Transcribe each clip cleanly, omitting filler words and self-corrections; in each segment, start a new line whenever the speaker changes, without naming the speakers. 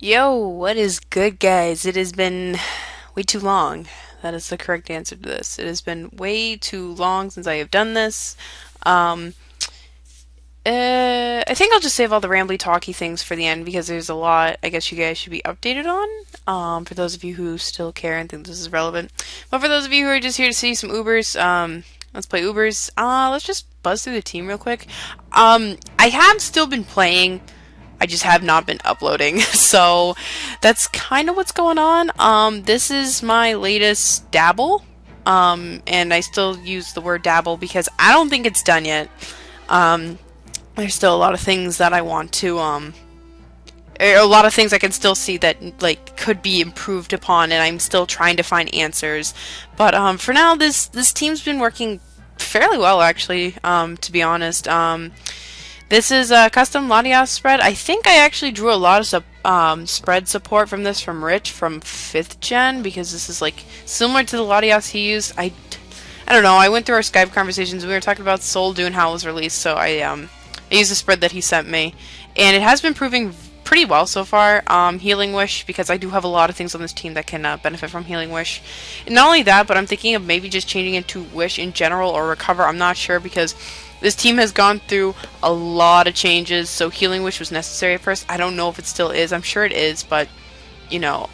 Yo, what is good, guys? It has been way too long. That is the correct answer to this. It has been way too long since I have done this. Um, I think I'll just save all the rambly talky things for the end because there's a lot I guess you guys should be updated on. For those of you who still care and think this is relevant. But for those of you who are just here to see some Ubers, let's play Ubers. Let's just buzz through the team real quick. I have still been playing. I just have not been uploading. So that's kind of what's going on. This is my latest dabble. And I still use the word dabble because I don't think it's done yet. There's still a lot of things that I want to, a lot of things I can still see that, like, could be improved upon, and I'm still trying to find answers. But, for now, this team's been working fairly well, actually, to be honest. This is a custom Latias spread. I think I actually drew a lot of spread support from this from Rich from 5th gen, because this is like similar to the Latias he used. I don't know, I went through our Skype conversations and we were talking about Soul Dune how it was released, so I used the spread that he sent me. And it has been proving pretty well so far. Healing Wish, because I do have a lot of things on this team that can benefit from Healing Wish. And not only that, but I'm thinking of maybe just changing it to Wish in general or Recover. I'm not sure, because this team has gone through a lot of changes, so Healing Wish was necessary at first. I don't know if it still is. I'm sure it is, but, you know,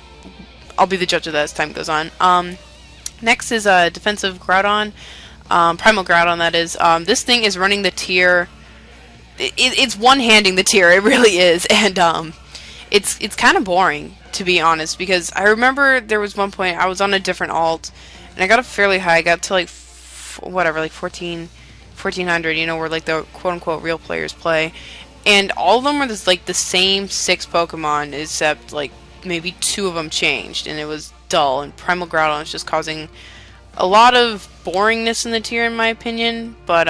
I'll be the judge of that as time goes on. Next is Defensive Groudon. Primal Groudon, that is. This thing is running the tier. It's one-handing the tier, it really is, and it's kind of boring, to be honest, because I remember there was one point I was on a different alt, and I got up fairly high. I got to like whatever, like 1400, you know, where like the quote-unquote real players play, and all of them were like the same 6 Pokemon, except like maybe 2 of them changed, and it was dull. And Primal Groudon is just causing a lot of boringness in the tier, in my opinion, but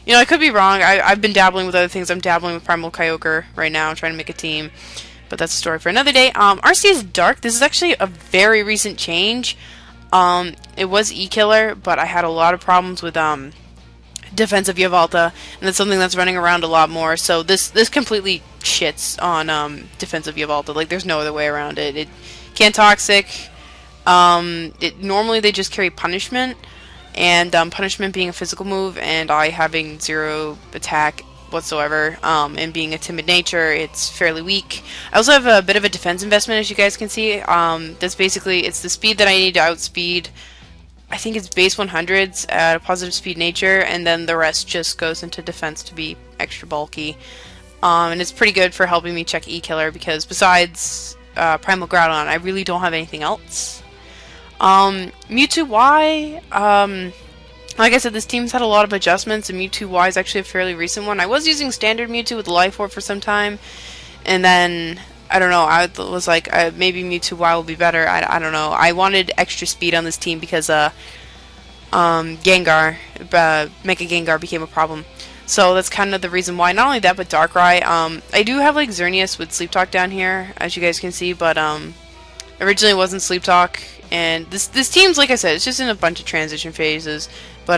you know, I could be wrong. I've been dabbling with other things. I'm dabbling with Primal Kyogre right now, trying to make a team. But that's a story for another day. RC is Dark. This is actually a very recent change. It was E-Killer, but I had a lot of problems with Defensive Yveltal, and that's something that's running around a lot more. So this completely shits on Defensive Yveltal. Like, there's no other way around it. It can't Toxic. Normally they just carry Punishment. And Punishment being a physical move, and I having 0 attack whatsoever, and being a timid nature, it's fairly weak. I also have a bit of a defense investment, as you guys can see. That's basically, it's the speed that I need to outspeed. I think it's base 100s at a positive speed nature, and then the rest just goes into defense to be extra bulky. And it's pretty good for helping me check E-Killer, because besides Primal Groudon, I really don't have anything else. Mewtwo Y, like I said, this team's had a lot of adjustments, and Mewtwo Y is actually a fairly recent one. I was using standard Mewtwo with Life Orb for some time, and then, I don't know, I was like, maybe Mewtwo Y will be better. I don't know. I wanted extra speed on this team because, Gengar, Mega Gengar became a problem. So that's kind of the reason why. Not only that, but Darkrai. I do have, like, Xerneas with Sleep Talk down here, as you guys can see, but, originally it wasn't Sleep Talk. And this team's, like I said, it's just in a bunch of transition phases. But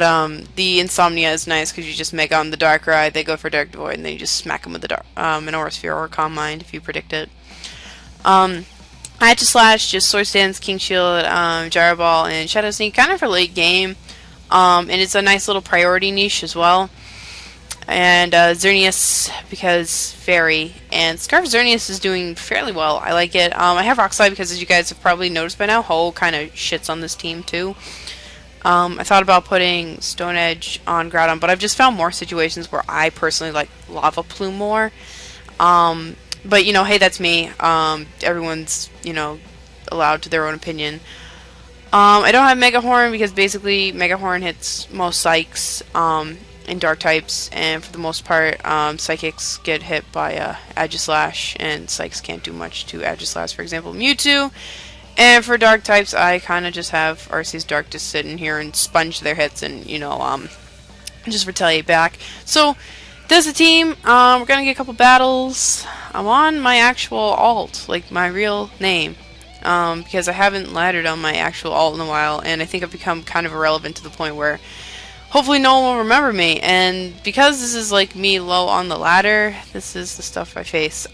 the Insomnia is nice because you just make on the Darkrai, they go for Dark Void, and then you just smack them with the an Aurasphere or Calm Mind if you predict it. Slash, just Sword Stance, King Shield, Gyro Ball, and Shadow Sneak, kind of for late game. And it's a nice little priority niche as well. And Xerneas, because Fairy, and Scarf Xerneas is doing fairly well. I like it. I have Rock Slide because, as you guys have probably noticed by now, Ho kind of shits on this team too. I thought about putting Stone Edge on Groudon, but I've just found more situations where I personally like Lava Plume more. But, you know, hey, that's me. Everyone's, you know, allowed to their own opinion. I don't have Mega Horn because basically Mega Horn hits most Psychs, in Dark types, and for the most part, Psychics get hit by Aegislash, and Psychics can't do much to Aegislash, for example, Mewtwo. And for Dark types, I kind of just have Arceus Dark just sit in here and sponge their hits and, you know, just retaliate back. So, there's the team. We're gonna get a couple battles. I'm on my actual alt, like my real name, because I haven't laddered on my actual alt in a while, and I think I've become kind of irrelevant to the point where hopefully no one will remember me. And because this is like me low on the ladder, this is the stuff I face.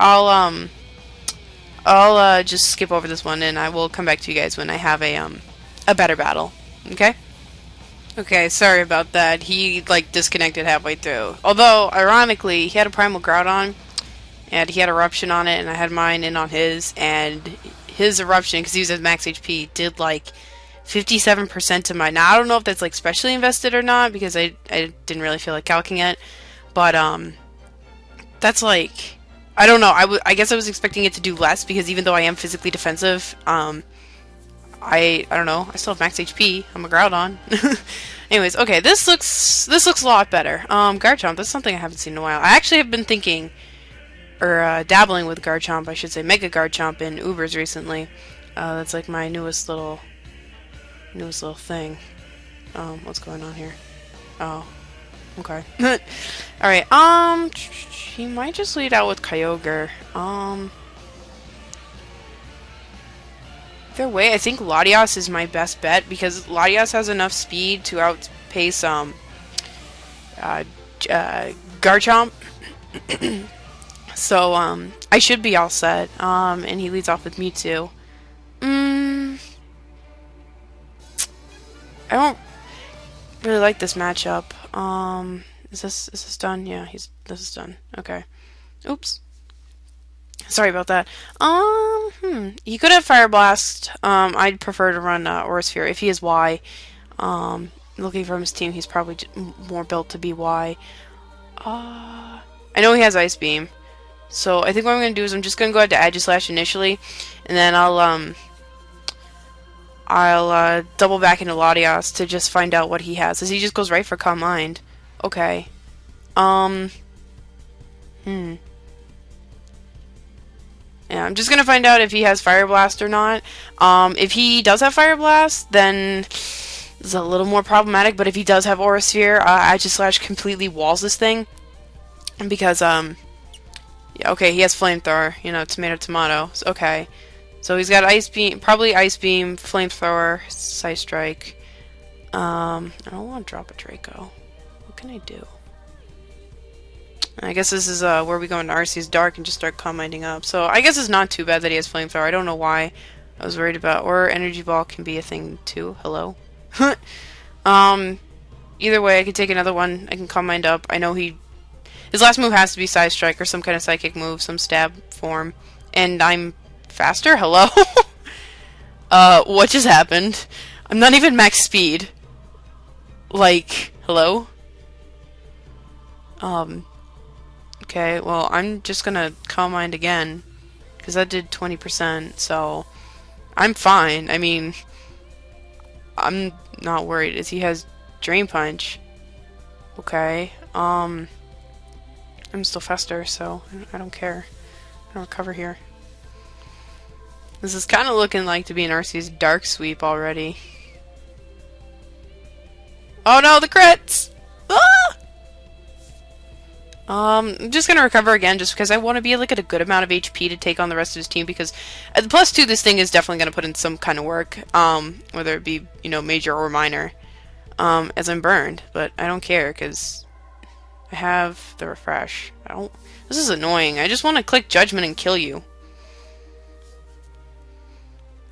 I'll just skip over this one, and I will come back to you guys when I have a better battle. Okay? Okay, sorry about that. He, like, disconnected halfway through. Although, ironically, he had a Primal Groudon, and he had Eruption on it, and I had mine in on his, and his Eruption, because he was at max HP, did, like, 57% to mine. Now, I don't know if that's, like, specially invested or not, because I didn't really feel like calcing it, but, that's, like, I don't know, I guess I was expecting it to do less, because even though I am physically defensive, I don't know, I still have max HP. I'm a Groudon. Anyways, okay, this looks a lot better. Garchomp, that's something I haven't seen in a while. I actually have been thinking, or dabbling with Garchomp, I should say, Mega Garchomp in UBERS recently. That's like my newest little thing. What's going on here? Oh, okay. Alright, he might just lead out with Kyogre. Either way, I think Latias is my best bet because Latias has enough speed to outpace Garchomp. So I should be all set. And he leads off with Mewtwo. I don't really like this matchup. Is this done? Yeah, this is done. Okay. Oops. Sorry about that. He could have Fire Blast. I'd prefer to run Aurasphere if he is Y. Looking from his team, he's probably more built to be Y. I know he has Ice Beam, so I think what I'm gonna do is I'm just gonna go ahead to Aegislash initially, and then I'll double back into Latias to just find out what he has. As he just goes right for Calm Mind. Okay. Yeah, I'm just gonna find out if he has Fire Blast or not. If he does have Fire Blast, then it's a little more problematic, but if he does have Aurasphere, Aegislash completely walls this thing. Because, yeah, okay, he has Flamethrower, you know, tomato. So, okay. So he's got Ice Beam, probably Ice Beam, Flamethrower, Psy Strike. I don't want to drop a Draco. What can I do? I guess this is where we go into Arceus Dark and just start commenting up. So I guess it's not too bad that he has Flamethrower. I don't know why I was worried about. Or Energy Ball can be a thing too. Hello. Either way, I can take another one. I can Calm Mind up. I know his last move has to be Psy Strike or some kind of Psychic move, some stab form. And I'm faster? Hello? What just happened? I'm not even max speed. Like, hello? Okay, well, I'm just gonna Calm Mind again, because that did 20%, so I'm fine. I mean, I'm not worried, as he has Drain Punch. Okay, I'm still faster, so I don't care. I'm gonna recover here. This is kind of looking like to be an Arceus Dark Sweep already. Oh no, the crits! Ah! I'm just gonna recover again just because I want to be like at a good amount of HP to take on the rest of his team, because at the +2 this thing is definitely gonna put in some kind of work, whether it be, you know, major or minor, as I'm burned, but I don't care because I have the refresh. This is annoying. I just want to click Judgment and kill you.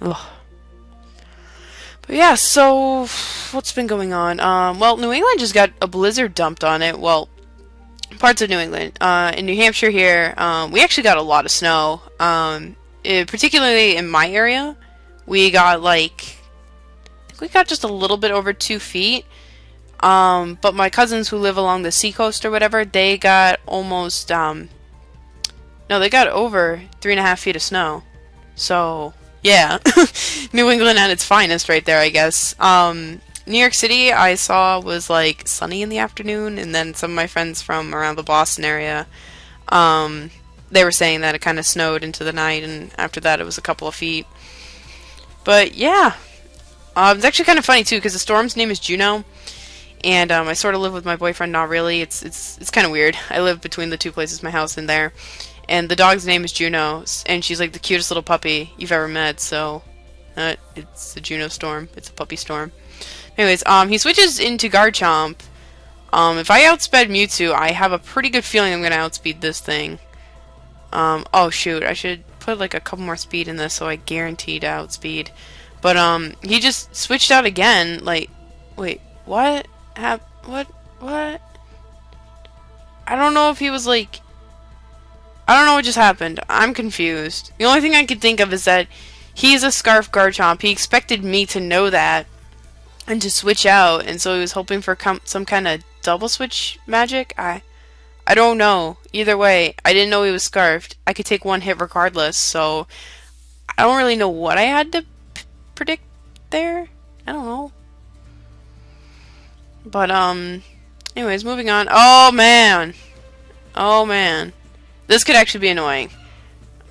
Ugh. But yeah, so what's been going on? Well, New England just got a blizzard dumped on it. Well, parts of New England. In New Hampshire here, we actually got a lot of snow. Particularly in my area, we got like, I think we got just a little bit over 2 feet. But my cousins who live along the seacoast or whatever, they got almost, no, they got over 3.5 feet of snow. So, yeah, New England at its finest right there, I guess. New York City, I saw, was like sunny in the afternoon, and then some of my friends from around the Boston area, they were saying that it kind of snowed into the night, and after that it was a couple of feet. But yeah, it's actually kind of funny too, because the storm's name is Juno, and I sort of live with my boyfriend. Not really. It's kind of weird. I live between the two places, my house and there, and the dog's name is Juno, and she's like the cutest little puppy you've ever met. So it's a Juno storm. It's a puppy storm. Anyways, he switches into Garchomp. If I outsped Mewtwo, I have a pretty good feeling I'm gonna outspeed this thing. Oh shoot, I should put like a couple more speed in this so I guaranteed outspeed. But he just switched out again. Like, wait, what? What? I don't know if he was like, I don't know what just happened. I'm confused. The only thing I could think of is that he's a Scarf Garchomp. He expected me to know that and to switch out, and so he was hoping for some kind of double switch magic. I don't know. Either way, I didn't know he was Scarfed. I could take one hit regardless, so I don't really know what I had to predict there. I don't know. But, anyways, moving on. Oh, man. Oh, man. This could actually be annoying.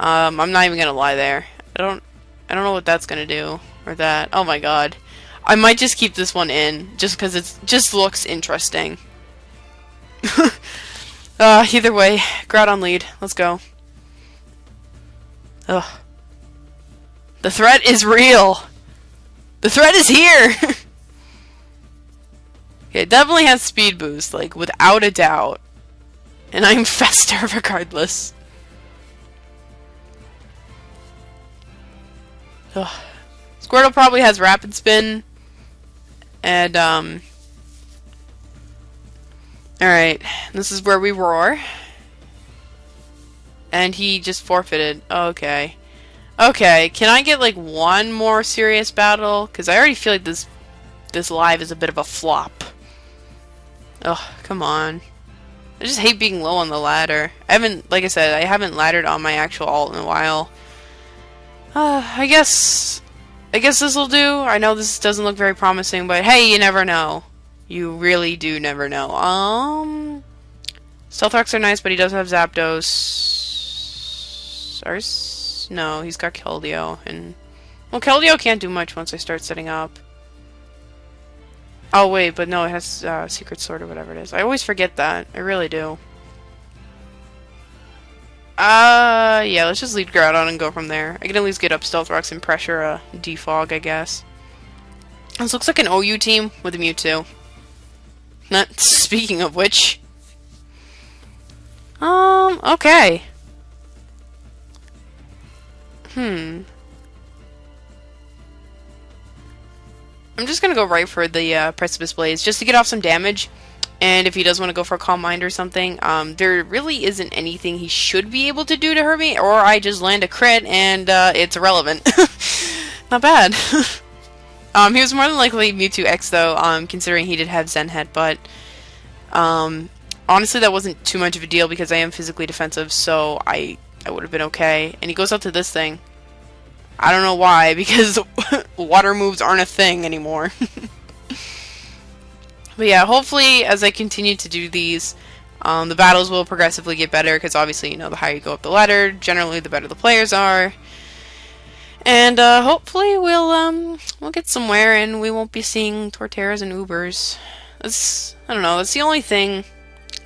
I'm not even gonna lie there. I don't know what that's gonna do. Or that. Oh my god. I might just keep this one in, just because it just looks interesting. Either way, Groudon lead. Let's go. Ugh. The threat is real! The threat is here! Okay, it definitely has speed boost, like, without a doubt. And I'm faster regardless. Ugh. Squirtle probably has Rapid Spin. And, alright. This is where we roar. And he just forfeited. Okay. Okay, can I get, like, one more serious battle? Because I already feel like this live is a bit of a flop. Ugh, come on. I just hate being low on the ladder. Like I said, I haven't laddered on my actual alt in a while. I guess this will do. I know this doesn't look very promising, but hey, you never know. You really do never know. Stealth Rocks are nice, but he does have Zapdos. No, he's got Keldeo, and well, Keldeo can't do much once I start setting up. Oh wait, but no, it has Secret Sword or whatever it is. I always forget that. I really do. Yeah, let's just lead Groudon and go from there. I can at least get up Stealth Rocks and pressure a Defog, I guess. This looks like an OU team with a Mewtwo. Not speaking of which. Okay. I'm just gonna go right for the Precipice Blaze, just to get off some damage. And if he does want to go for a Calm Mind or something, there really isn't anything he should be able to do to hurt me, or I just land a crit and it's irrelevant. Not bad. He was more than likely Mewtwo X though, considering he did have Zen Head, but honestly that wasn't too much of a deal because I am physically defensive, so I would have been okay. And he goes up to this thing. I don't know why, because water moves aren't a thing anymore. But yeah, hopefully as I continue to do these, the battles will progressively get better, because obviously, you know, the higher you go up the ladder, generally the better the players are. And hopefully we'll get somewhere and we won't be seeing Torterras and UBERS. I don't know, that's the only thing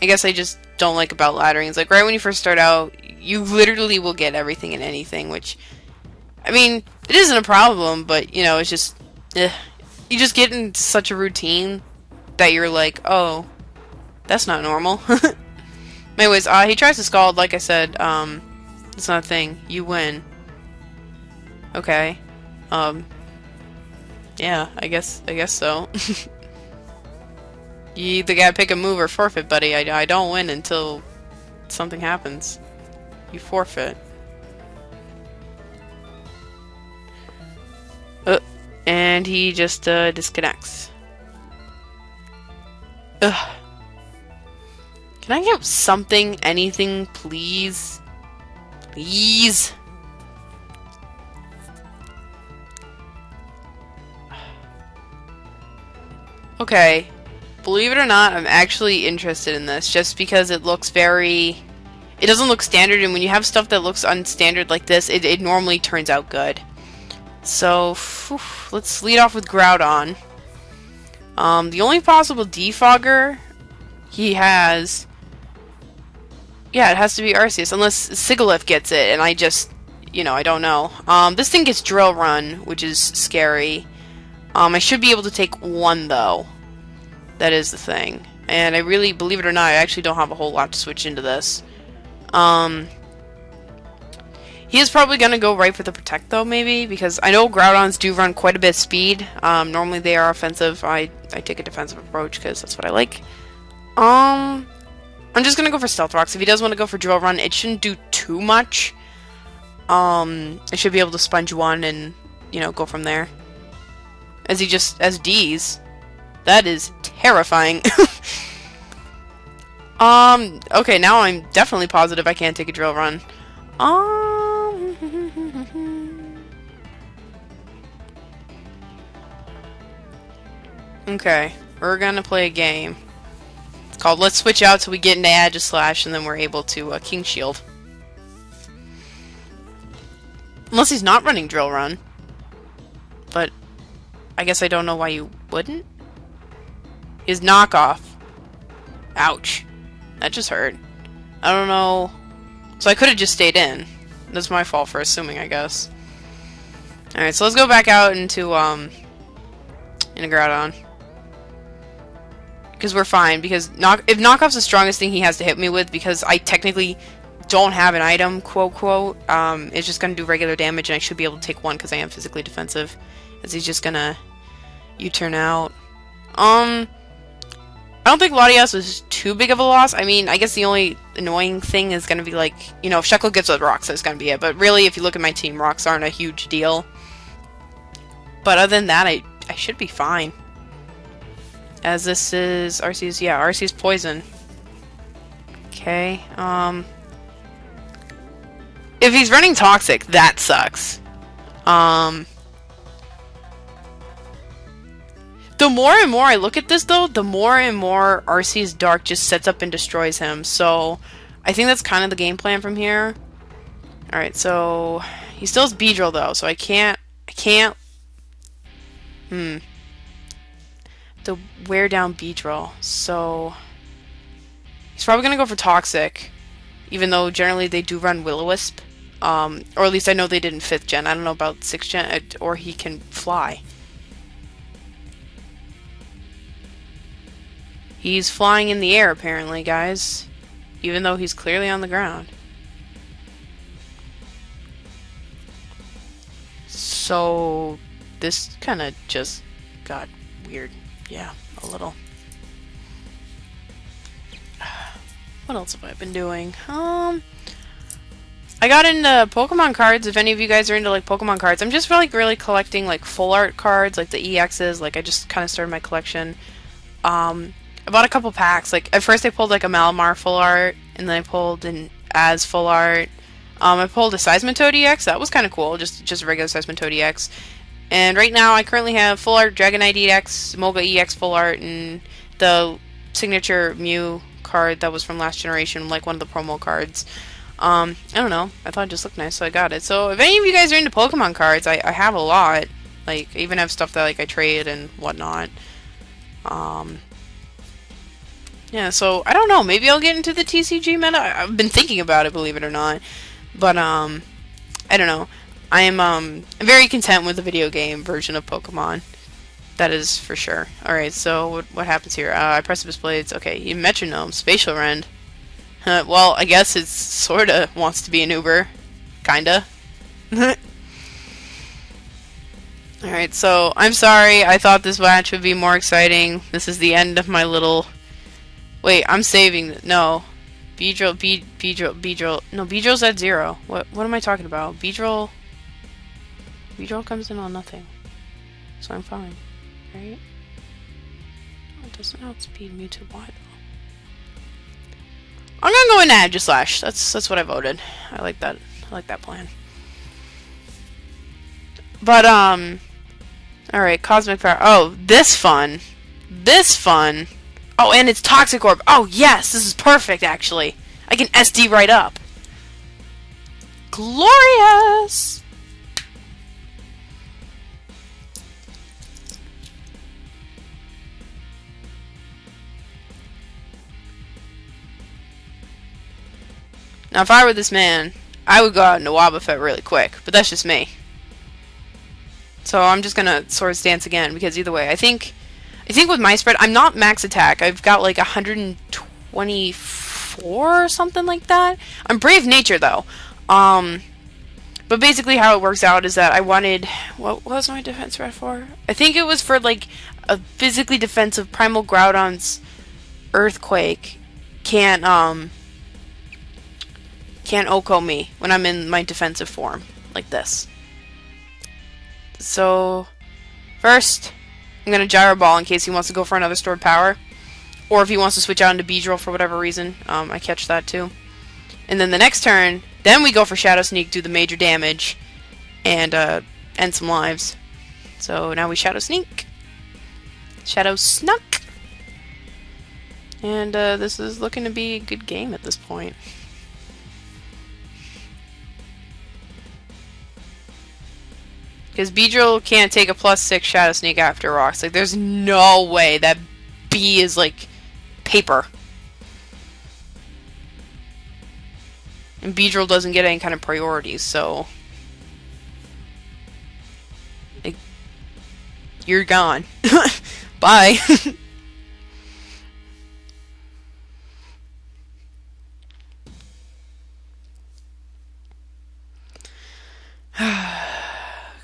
I guess I just don't like about laddering. It's like right when you first start out, you literally will get everything and anything, which, I mean, it isn't a problem, but, you know, it's just, you just get into such a routine that you're like, oh, that's not normal. Anyways, he tries to Scald, like I said, it's not a thing. You win. Okay. Yeah, I guess so. You either gotta pick a move or forfeit, buddy. I don't win until something happens. You forfeit. And he just disconnects. Ugh. Can I get something, anything, please? Please? Okay. Believe it or not, I'm actually interested in this, just because it looks very... It doesn't look standard, and when you have stuff that looks unstandard like this, it normally turns out good. So, let's lead off with Groudon. The only possible defogger he has... Yeah, it has to be Arceus, unless Sigilyph gets it, and I just... You know, I don't know. This thing gets Drill Run, which is scary. I should be able to take one, though. That is the thing. And I really, believe it or not, I actually don't have a whole lot to switch into this. He is probably going to go right for the protect, though, maybe, because I know Groudons do run quite a bit of speed. Normally they are offensive. I take a defensive approach because that's what I like. I'm just going to go for Stealth Rocks. If he does want to go for Drill Run, it shouldn't do too much. I should be able to sponge one and, you know, go from there. As he just, as D's. That is terrifying. Okay, now I'm definitely positive I can't take a Drill Run. Okay, we're gonna play a game. It's called Let's Switch Out till we get into Aegislash, and then we're able to King Shield. Unless he's not running Drill Run. But I guess I don't know why you wouldn't. His knockoff. Ouch. That just hurt. I don't know. So I could have just stayed in. That's my fault for assuming, I guess. Alright, so let's go back out into a Groudon. Because we're fine, because if knockoff's the strongest thing he has to hit me with, because I technically don't have an item, quote, quote, it's just going to do regular damage, and I should be able to take one because I am physically defensive. As he's just going to U-turn out. I don't think Latias was too big of a loss. I mean, I guess the only annoying thing is going to be, like, you know, if Sheckle gets with rocks, that's going to be it. But really, if you look at my team, rocks aren't a huge deal. But other than that, I should be fine. As this is RC's, yeah, RC's Poison. Okay, if he's running Toxic, that sucks. The more and more I look at this, though, the more and more RC's Dark just sets up and destroys him. So, I think that's kind of the game plan from here. Alright, so he still has Beedrill, though, so I can't to wear down Beedrill, so he's probably gonna go for Toxic, even though generally they do run Will-O-Wisp, or at least I know they did in 5th gen. I don't know about 6th gen, or he can fly. He's flying in the air, apparently, guys, even though he's clearly on the ground. So this kind of just got weird. Yeah, a little. What else have I been doing? I got into Pokemon cards. If any of you guys are into like Pokemon cards, I'm just really collecting like full art cards, like the EXs. Like I just kind of started my collection. I bought a couple packs. Like at first I pulled like a Malamar full art, and then I pulled an Az full art. I pulled a Seismitoad EX. That was kind of cool. Just a regular Seismitoad EX. And right now, I currently have Full Art Dragonite EX, Moga EX Full Art, and the signature Mew card that was from last generation, like one of the promo cards. I don't know. I thought it just looked nice, so I got it. So if any of you guys are into Pokemon cards, I have a lot. Like, I even have stuff that like I trade and whatnot. Yeah, so I don't know. Maybe I'll get into the TCG meta. I've been thinking about it, believe it or not. But I don't know. I am very content with the video game version of Pokemon. That is for sure. Alright, so what happens here? I Precipice Blades. Okay, Metronome, Spatial Rend. Well, I guess it sorta wants to be an Uber. Kinda. Alright, so I'm sorry. I thought this match would be more exciting. This is the end of my little... Wait, I'm saving... No. Beedrill. No, Beedrill's at 0. What am I talking about? Beedrill comes in on nothing. So I'm fine. Right? Oh, it doesn't outspeed Mewtwo. Why though? I'm gonna go in Aegislash. That's what I voted. I like that. I like that plan. But alright, Cosmic Power. Oh, this fun. Oh, and it's Toxic Orb. Oh yes, this is perfect actually. I can SD right up. Glorious! Now, if I were this man, I would go out into Wobbuffet really quick, but that's just me. So I'm just gonna Swords Dance again, because either way, I think with my spread, I'm not max attack. I've got like 124 or something like that. I'm Brave Nature though. But basically how it works out is that I wanted, what was my defense red for? I think it was for like a physically defensive Primal Groudon's Earthquake can't OHKO me when I'm in my defensive form, like this. So, first, I'm going to Gyro Ball in case he wants to go for another stored power. Or if he wants to switch out into Beedrill for whatever reason, I catch that too. And then the next turn, then we go for Shadow Sneak, do the major damage, and end some lives. So now we Shadow Sneak. Shadow Snuck. And this is looking to be a good game at this point. Because Beedrill can't take a +6 Shadow Sneak after Rocks. Like, there's no way that B is, like, paper. And Beedrill doesn't get any kind of priorities, so... like, you're gone. Bye.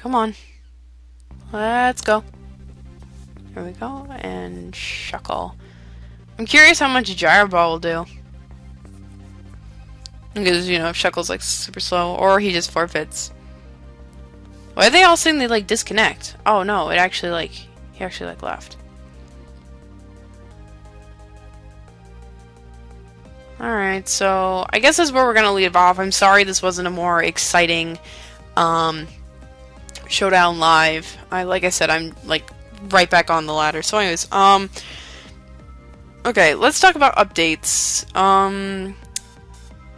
Come on. Let's go. Here we go. And Shuckle. I'm curious how much Gyro Ball will do. Because, you know, if Shuckle's like super slow, or he just forfeits. Why are they all saying they like disconnect? Oh no, it actually like, he actually like left. Alright, so I guess that's where we're gonna leave off. I'm sorry this wasn't a more exciting Showdown live. Like I said, I'm like right back on the ladder. So anyways, okay, let's talk about updates. I'm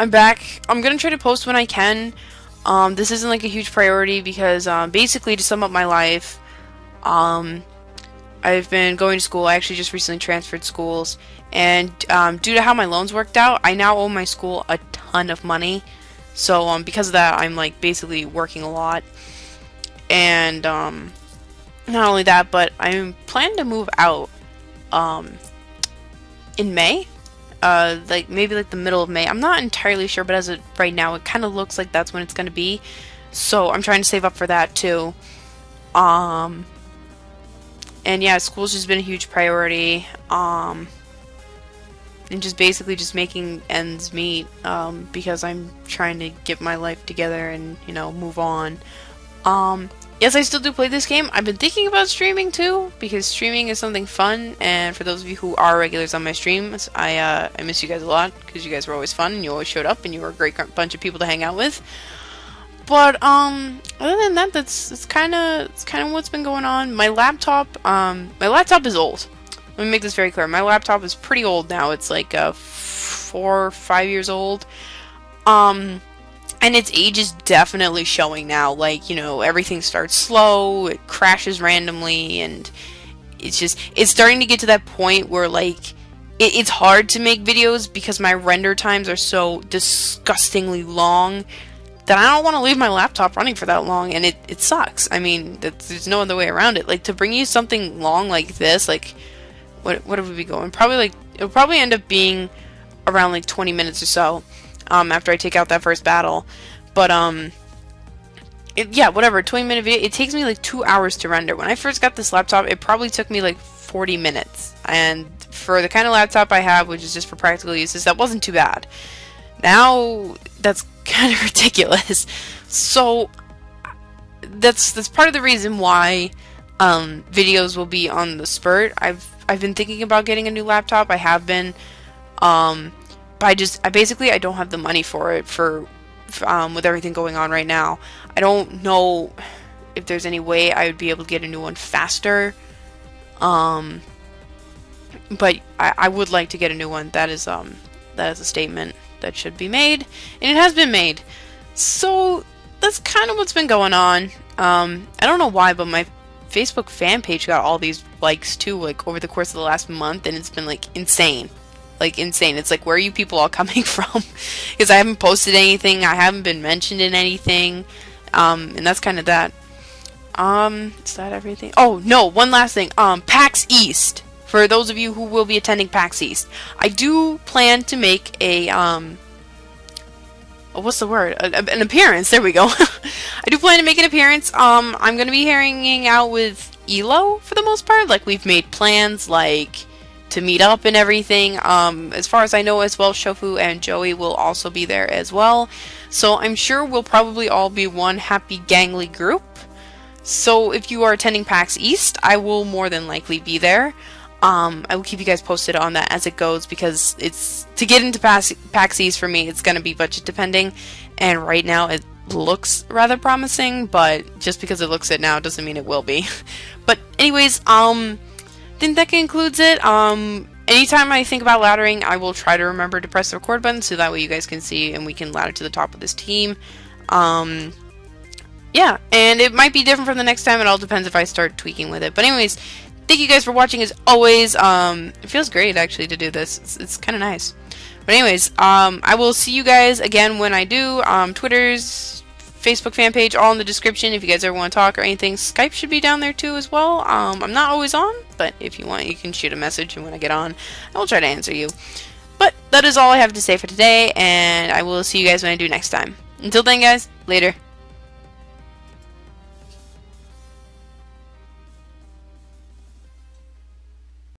back. I'm gonna try to post when I can. This isn't like a huge priority because basically, to sum up my life, I've been going to school. I actually just recently transferred schools, and due to how my loans worked out, I now owe my school a ton of money. So because of that, I'm like basically working a lot. And not only that, but I'm planning to move out in May. Like maybe like the middle of May. I'm not entirely sure, but as of right now, it kind of looks like that's when it's going to be. So I'm trying to save up for that too. And yeah, school's just been a huge priority. And just basically just making ends meet, because I'm trying to get my life together and, you know, move on. Yes, I still do play this game. I've been thinking about streaming too, because streaming is something fun, and for those of you who are regulars on my streams, I miss you guys a lot, because you guys were always fun, and you always showed up, and you were a great bunch of people to hang out with. But, other than that, that's kind of what's been going on. My laptop is old. Let me make this very clear. My laptop is pretty old now. It's like 4 or 5 years old. And its age is definitely showing now. Like, you know, everything starts slow, it crashes randomly, and it's starting to get to that point where, like, it's hard to make videos because my render times are so disgustingly long that I don't want to leave my laptop running for that long, and it sucks. I mean, there's no other way around it. Like, to bring you something long like this, like, what would we be going? Probably, like, it'll probably end up being around, like, 20 minutes or so. After I take out that first battle. But, yeah, whatever, 20-minute video, it takes me like 2 hours to render. When I first got this laptop, it probably took me like 40 minutes. And for the kind of laptop I have, which is just for practical uses, that wasn't too bad. Now, that's kind of ridiculous. So, that's part of the reason why, videos will be on the spurt. I've been thinking about getting a new laptop. I have been, but I basically don't have the money for it with everything going on right now. I don't know if there's any way I would be able to get a new one faster. But I would like to get a new one. That is a statement that should be made, and it has been made. So that's kind of what's been going on. I don't know why, but my Facebook fan page got all these likes too, like over the course of the last month, and it's been like insane. Like, insane. It's like, where are you people all coming from? Because I haven't posted anything, I haven't been mentioned in anything, and that's kind of that. Is that everything? Oh, no, one last thing. PAX East. For those of you who will be attending PAX East, I do plan to make a what's the word? An appearance. There we go. I do plan to make an appearance. I'm gonna be hanging out with Elo for the most part. Like, we've made plans, like, to meet up and everything. As far as I know as well, Shofu and Joey will also be there as well. So I'm sure we'll probably all be one happy gangly group. So if you are attending PAX East, I will more than likely be there. I will keep you guys posted on that as it goes, because it's to get into PAX East for me, it's going to be budget depending, and right now it looks rather promising, but just because it looks it now doesn't mean it will be. But anyways, I think that concludes it. Anytime I think about laddering, I will try to remember to press the record button so that way you guys can see and we can ladder to the top of this team. Yeah, and it might be different from the next time. It all depends if I start tweaking with it. But anyways, thank you guys for watching as always. It feels great actually to do this. It's kind of nice. But anyways, I will see you guys again when I do. Twitter's, Facebook fan page, all in the description if you guys ever want to talk or anything. Skype should be down there too as well. I'm not always on, but if you want, you can shoot a message, and when I get on, I will try to answer you. But that is all I have to say for today, and I will see you guys when I do next time. Until then, guys, later.